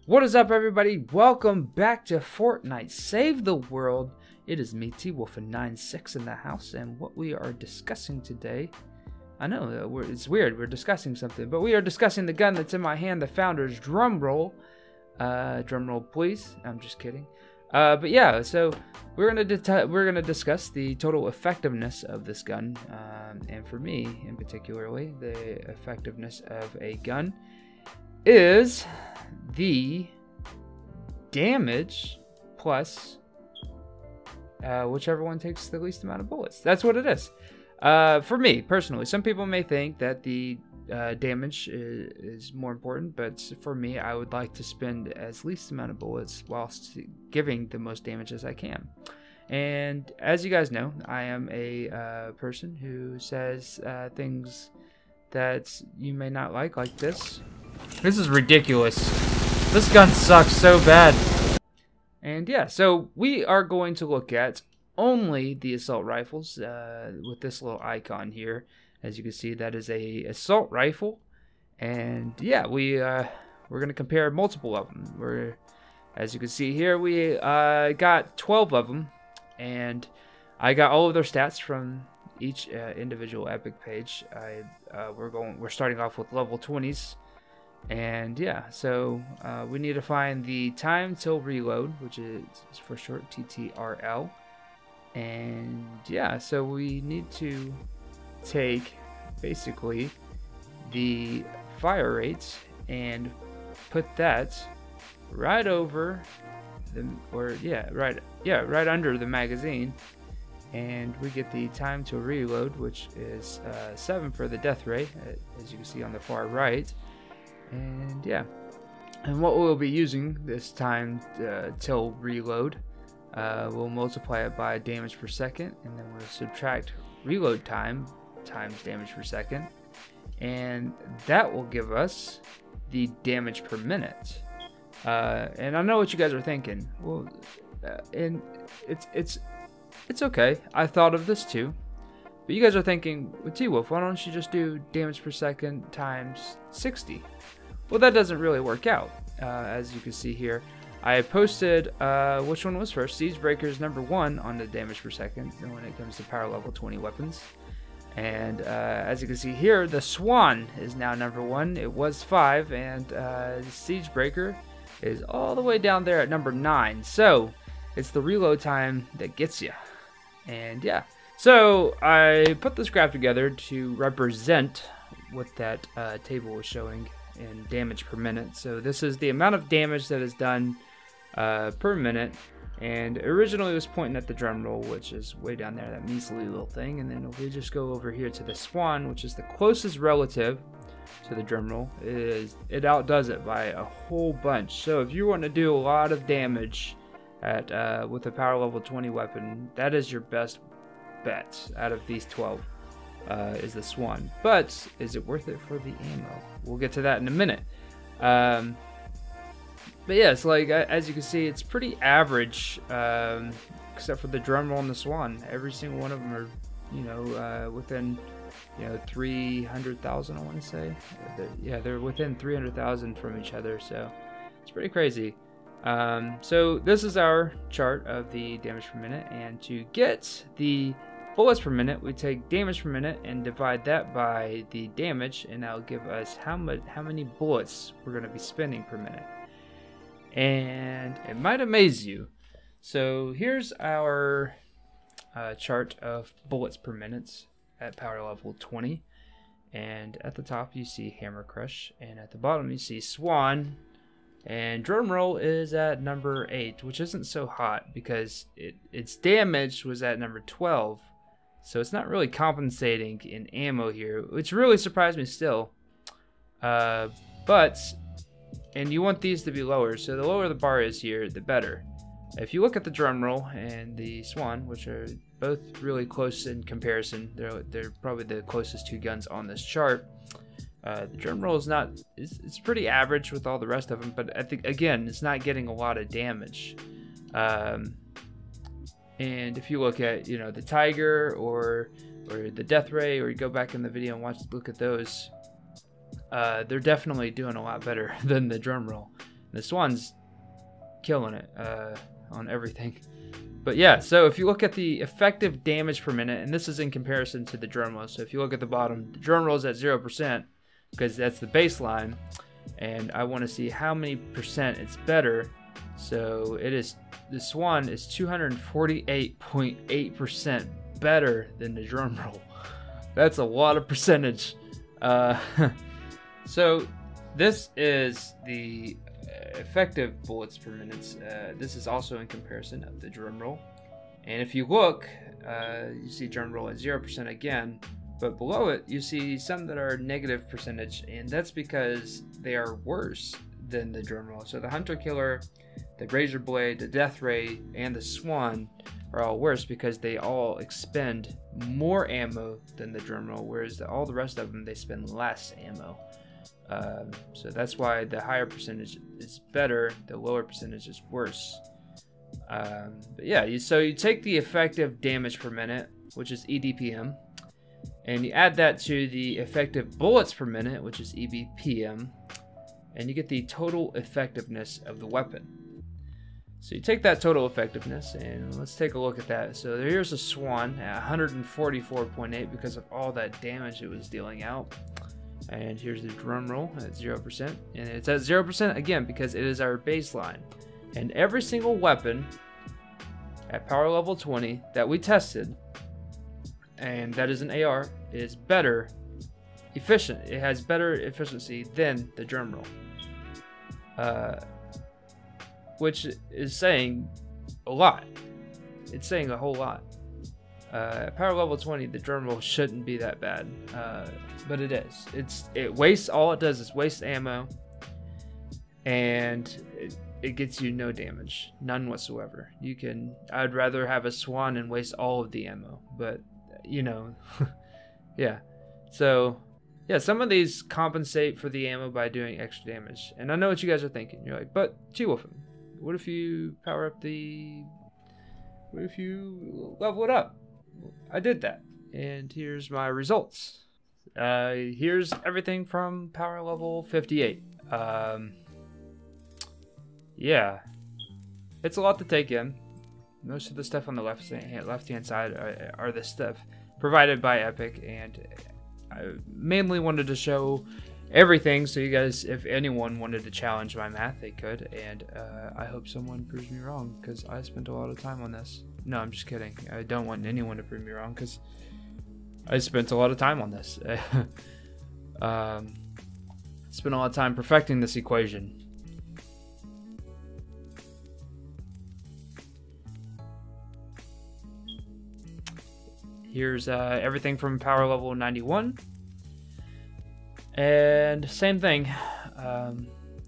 What is up, everybody? Welcome back to Fortnite Save the World. It is me, T-Wolf96 in the house, and what we are discussing today, I know, it's weird, we're discussing something, but we are discussing the gun that's in my hand, the Founder's Drumroll. Drumroll, please. I'm just kidding. But yeah, so we're gonna discuss the total effectiveness of this gun, and for me, in particularly, the effectiveness of a gun is the damage plus whichever one takes the least amount of bullets. That's what it is. For me personally, some people may think that the damage is more important, but for me, I would like to spend as least amount of bullets whilst giving the most damage as I can. And as you guys know, I am a person who says things that you may not like this. This is ridiculous. This gun sucks so bad. And yeah, so we are going to look at only the assault rifles with this little icon here. As you can see, that is a assault rifle. And yeah, we're going to compare multiple of them. As you can see here, we got 12 of them. And I got all of their stats from each individual epic page. We're starting off with level 20s. And yeah, so we need to find the time till reload, which is for short TTRL. And yeah, so we need to take basically the fire rates and put that right over the, right under the magazine, and we get the time to reload, which is 7 for the death rate, as you can see on the far right. And yeah, and what we'll be using this time till reload, we'll multiply it by damage per second, and then we'll subtract reload time times damage per second, and that will give us the damage per minute. And I know what you guys are thinking. Well, and it's okay. I thought of this too. But you guys are thinking, well, T-Wolf, why don't you just do damage per second times 60? Well, that doesn't really work out. As you can see here, I posted, which one was first? Siege Breaker's #1 on the damage per second when it comes to power level 20 weapons. And as you can see here, the Swan is now #1. It was 5, and Siege Breaker is all the way down there at #9. So it's the reload time that gets you. And yeah. So I put this graph together to represent what that table was showing in damage per minute. So this is the amount of damage that is done per minute. And originally it was pointing at the drum roll, which is way down there, that measly little thing. And then if we just go over here to the Swan, which is the closest relative to the drum roll, it outdoes it by a whole bunch. So if you want to do a lot of damage at with a power level 20 weapon, that is your best bet out of these 12, is the Swan. But is it worth it for the ammo? We'll get to that in a minute. But yeah, it's like, as you can see, it's pretty average, except for the drum roll and the Swan. Every single one of them are, within, 300,000, I want to say. They're within 300,000 from each other, so it's pretty crazy. So this is our chart of the damage per minute, and to get the bullets per minute, we take damage per minute and divide that by the damage, and that'll give us how many bullets we're going to be spending per minute. And it might amaze you. So here's our chart of bullets per minute at power level 20, and at the top you see Hammer Crush, and at the bottom you see Swan. And Drumroll is at #8, which isn't so hot because its damage was at #12. So it's not really compensating in ammo here, which really surprised me still. And you want these to be lower, so the lower the bar is here, the better. If you look at the Drumroll and the Swan, which are both really close in comparison, they're probably the closest two guns on this chart. The Drumroll is it's pretty average with all the rest of them, but I think, again, it's not getting a lot of damage. And if you look at, the Tiger or the Death Ray, or you go back in the video and look at those, they're definitely doing a lot better than the Drumroll. The Swan's killing it on everything. But yeah, so if you look at the effective damage per minute, and this is in comparison to the Drumroll. So if you look at the bottom, the Drumroll is at 0% because that's the baseline. And I want to see how many percent it's better. So it is, the Swan is 248.8% better than the Drumroll. That's a lot of percentage. So this is the effective bullets per minute. This is also in comparison of the Drumroll. And if you look, you see Drumroll at 0% again. But below it, you see some that are negative percentage, and that's because they are worse than the Drumroll. So the Hunter Killer, the Razor Blade, the Death Ray, and the Swan are all worse because they all expend more ammo than the Drumroll, whereas all the rest of them, they spend less ammo. So that's why the higher percentage is better, the lower percentage is worse. But yeah, so you take the effective damage per minute, which is EDPM, and you add that to the effective bullets per minute, which is EBPM, and you get the total effectiveness of the weapon. So you take that total effectiveness, and let's take a look at that. So here's a Swan at 144.8 because of all that damage it was dealing out. And here's the Drumroll at 0%. And it's at 0% again because it is our baseline. And every single weapon at power level 20 that we tested, and that is an AR, is better efficient. It has better efficiency than the Drumroll, which is saying a lot. It's saying a whole lot. At power level 20, the Drumroll shouldn't be that bad, but it is. It wastes, all it does is waste ammo, and it gets you no damage, none whatsoever. I'd rather have a Swan and waste all of the ammo, but you know, yeah. So yeah, some of these compensate for the ammo by doing extra damage, and I know what you guys are thinking. You're like, but G-Wolfin, what if you power up what if you level it up? I did that, and here's my results. Here's everything from power level 58. Yeah, it's a lot to take in. Most of the stuff on the left-hand side are the stuff provided by Epic, and I mainly wanted to show everything so you guys, if anyone wanted to challenge my math, they could, and I hope someone proves me wrong because I spent a lot of time on this. No, I'm just kidding. I don't want anyone to prove me wrong because I spent a lot of time on this. Spent a lot of time perfecting this equation. Here's everything from power level 91. And same thing.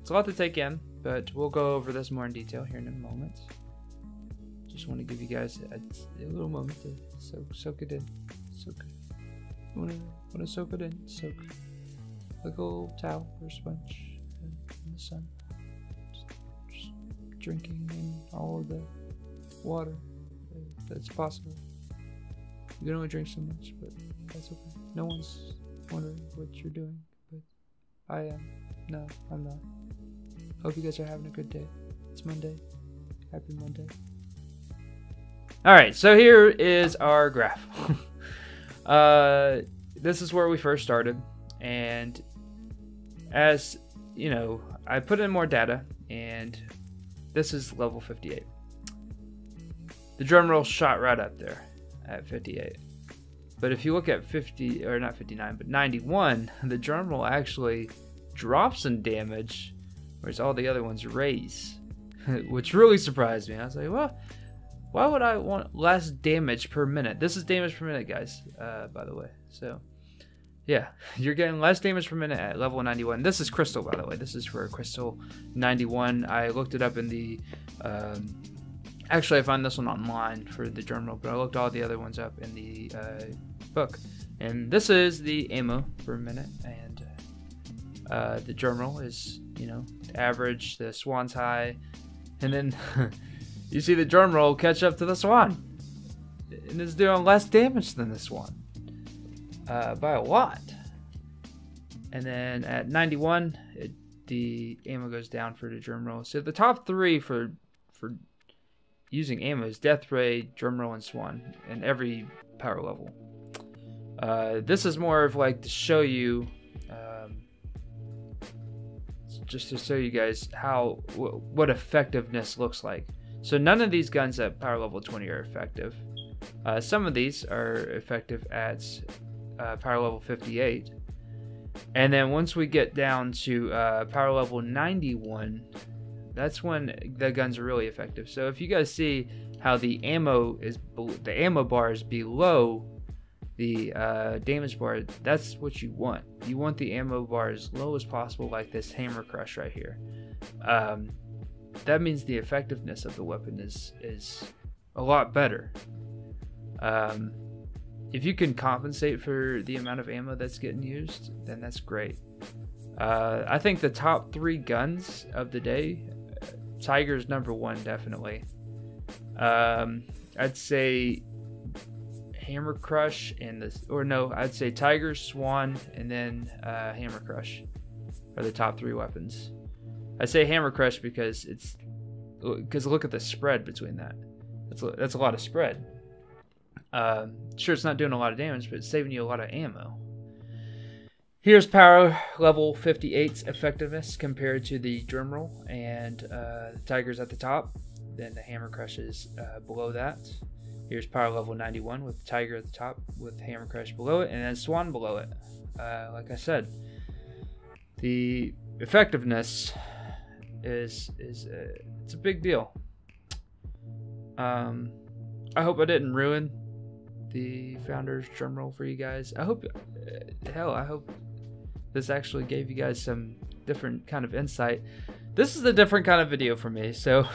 It's a lot to take in, but we'll go over this more in detail here in a moment. Just want to give you guys a little moment to soak it in. Soak it. Want to soak it in? Soak. Like a little towel or a sponge in the sun. Just drinking in all of the water that's possible. You can only drink so much, but that's okay. No one's wondering what you're doing, but I am. No, I'm not. Hope you guys are having a good day. It's Monday. Happy Monday. Alright, so here is our graph. This is where we first started, and as you know, I put in more data, and this is level 58. The Drumroll shot right up there at 58. But if you look at 50, or not 59, but 91, the Drumroll actually drops in damage, whereas all the other ones raise, which really surprised me. I was like, well, why would I want less damage per minute? This is damage per minute, guys, by the way. So, yeah, you're getting less damage per minute at level 91. This is Crystal, by the way. This is for Crystal 91. I looked it up in the... actually, I found this one online for the Drumroll, but I looked all the other ones up in the book. And this is the ammo per minute, and the Drumroll is, you know, average, the Swan's high, and then... You see the Drumroll catch up to the Swan, and it's doing less damage than the Swan by a lot. And then at 91, it the ammo goes down for the Drumroll. So the top 3 for using ammo is Death Ray, Drumroll, and Swan in every power level. This is more of like to show you, just to show you guys how what effectiveness looks like. So none of these guns at power level 20 are effective. Some of these are effective at power level 58. And then once we get down to power level 91, that's when the guns are really effective. So if you guys see how the ammo bar is below the damage bar, that's what you want. You want the ammo bar as low as possible, like this Hammer Crush right here. That means the effectiveness of the weapon is a lot better. If you can compensate for the amount of ammo that's getting used, then that's great. I think the top 3 guns of the day, Tiger's number 1 definitely. I'd say Hammer Crush and I'd say Tiger, Swan, and then Hammer Crush are the top 3 weapons. I say Hammer Crush because look at the spread between that. That's a lot of spread. Sure, it's not doing a lot of damage, but it's saving you a lot of ammo. Here's power level 58's effectiveness compared to the Drumroll, and the Tiger's at the top. Then the Hammer Crush is below that. Here's power level 91 with Tiger at the top, with Hammer Crush below it, and then Swan below it. Like I said, the effectiveness is it's a big deal. I hope I didn't ruin the Founder's Drumroll for you guys. I hope this actually gave you guys some different kind of insight. This is a different kind of video for me, so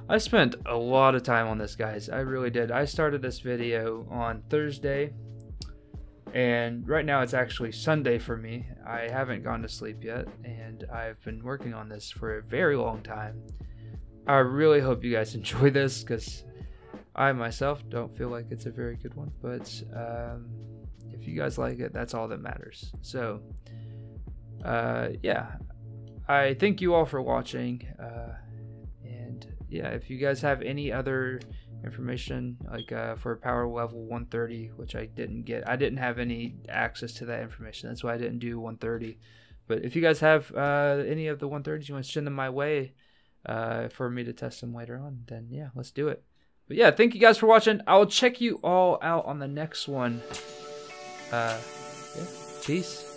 I spent a lot of time on this, guys. I really did. I started this video on Thursday, and right now it's actually Sunday for me. I haven't gone to sleep yet, and I've been working on this for a very long time. I really hope you guys enjoy this, because I myself don't feel like it's a very good one, but if you guys like it, that's all that matters. So yeah, I thank you all for watching, and yeah, if you guys have any other information, like for power level 130, which I didn't get, I didn't have any access to that information, that's why I didn't do 130. But if you guys have any of the 130s, you want to send them my way for me to test them later on, then yeah, let's do it. But yeah, thank you guys for watching. I will check you all out on the next one. Yeah, peace.